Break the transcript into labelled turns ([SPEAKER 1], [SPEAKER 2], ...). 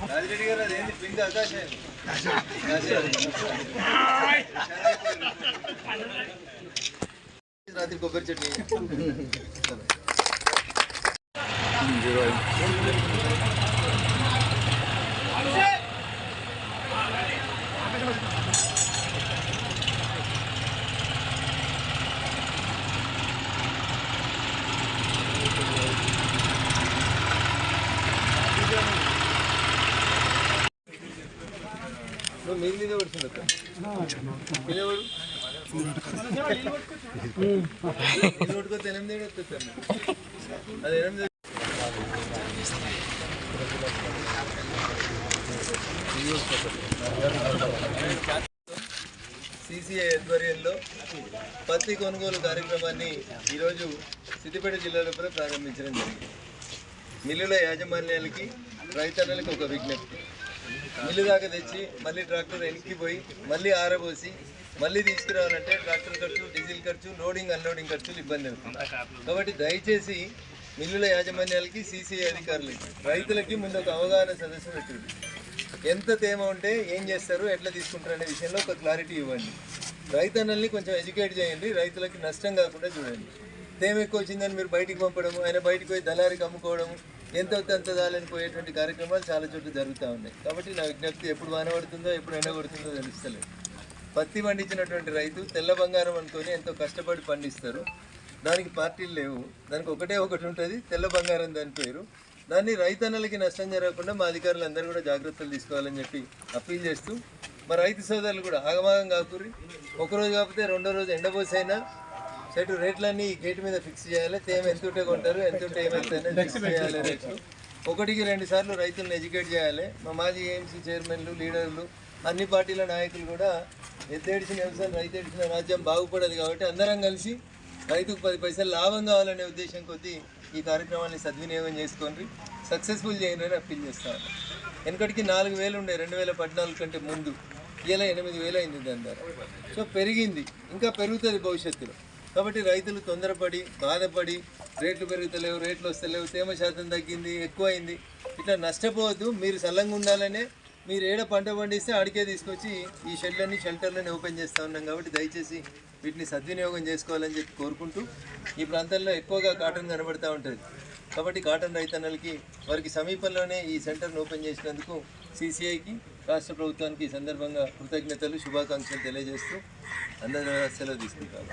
[SPEAKER 1] రాజిరెడ్డి గారు అదేంటి పింక్ ఆకాశం రాత్రి కొబ్బరి చట్నీ మీరు మీద పడుతుంది నోటుకొస్తే 8 వస్తుంది అది 8 సిసిఐ ఆధ్వర్యంలో పత్తి కొనుగోలు కార్యక్రమాన్ని ఈరోజు సిద్దిపేట జిల్లాలో కూడా ప్రారంభించడం జరిగింది. మిల్లుల యాజమాన్యాలకి రైతన్నలకి ఒక విజ్ఞప్తి, మిల్లు దాకా తెచ్చి మళ్ళీ ట్రాక్టర్ వెనక్కిపోయి మళ్ళీ ఆరబోసి మళ్ళీ తీసుకురావాలంటే ట్రాక్టర్ ఖర్చు, డీజిల్ ఖర్చు, లోడింగ్ అన్లోడింగ్ ఖర్చులు ఇబ్బంది అవుతుంది. కాబట్టి దయచేసి మిల్లుల యాజమాన్యాలకి, సిసిఐ అధికారులకి, రైతులకి ముందు ఒక అవగాహన సదస్సు పెట్టింది. ఎంత తేమ ఉంటే ఏం చేస్తారు, ఎట్లా తీసుకుంటారు అనే విషయంలో ఒక క్లారిటీ ఇవ్వండి. రైతన్నల్ని కొంచెం ఎడ్యుకేట్ చేయండి, రైతులకి నష్టం కాకుండా చూడండి. తేమ ఎక్కువ వచ్చిందని మీరు బయటికి పంపడము, ఆయన బయటకు పోయి దళారికి అమ్ముకోవడం, ఎంత అంత దాలని పోయేటువంటి కార్యక్రమాలు చాలా చోట్ల జరుగుతూ ఉన్నాయి. కాబట్టి నా విజ్ఞప్తి, ఎప్పుడు వాన పడుతుందో ఎప్పుడు ఎండ కొడుతుందో తెలుస్తలేదు. పత్తి పండించినటువంటి రైతు తెల్ల బంగారం అనుకొని ఎంతో కష్టపడి పండిస్తారు. దానికి పార్టీలు లేవు, దానికి ఒకటే ఒకటి ఉంటుంది, తెల్ల బంగారం దాని పేరు. దాన్ని రైతన్నలకి నష్టం జరగకుండా మా అధికారులు అందరూ కూడా జాగ్రత్తలు తీసుకోవాలని చెప్పి అప్పీల్ చేస్తూ, మా రైతు సోదరులు కూడా ఆగమాగం కాకూరి, ఒకరోజు కాకపోతే రెండో రోజు ఎండబోసైనా చెట్టు రేట్లన్నీ ఈ గేటు మీద ఫిక్స్ చేయాలి. తేమ ఎంత ఉంటే కొంటారు, ఎంత ఉంటే ఏమైతే ఫిక్స్ చేయాలి రేట్లు. 1-2 సార్లు రైతులను ఎడ్యుకేట్ చేయాలి. మా మాజీ ఏఎంసీ చైర్మన్లు, లీడర్లు, అన్ని పార్టీల నాయకులు కూడా ఎత్తేడిచిన వ్యవసాయం, రైతు ఏడిచిన రాజ్యం బాగుపడదు. కాబట్టి అందరం కలిసి రైతుకు 10 పైసలు లాభం కావాలనే ఉద్దేశం కొద్దీ ఈ కార్యక్రమాన్ని సద్వినియోగం చేసుకోండి, సక్సెస్ఫుల్ చేయండి అని అప్పీల్ చేస్తాను. వెనకటికి 4,000 ఉండే 2014 కంటే ముందు, ఇలా 8,000 అయింది దాని ధర. సో పెరిగింది, ఇంకా పెరుగుతుంది భవిష్యత్తులో. కాబట్టి రైతులు తొందరపడి బాధపడి రేట్లు పెరుగుతలేవు, రేట్లు వస్తలేవు, తేమ శాతం తగ్గింది, ఎక్కువైంది, ఇట్లా నష్టపోవద్దు. మీరు సల్లంగా ఉండాలనే మీరు ఏడ పంట పండిస్తే ఆడికే తీసుకొచ్చి ఈ షెల్టర్లని ఓపెన్ చేస్తూ ఉన్నాం. కాబట్టి దయచేసి వీటిని సద్వినియోగం చేసుకోవాలని చెప్పి కోరుకుంటూ, ఈ ప్రాంతాల్లో ఎక్కువగా కాటన్ కనబడుతూ ఉంటుంది. కాబట్టి కాటన్ రైతన్నలకి వారికి సమీపంలోనే ఈ సెంటర్ను ఓపెన్ చేసినందుకు సిసిఐకి, రాష్ట్ర ప్రభుత్వానికి ఈ సందర్భంగా కృతజ్ఞతలు, శుభాకాంక్షలు తెలియజేస్తూ అందరి సెలవు తీసుకుంటాను.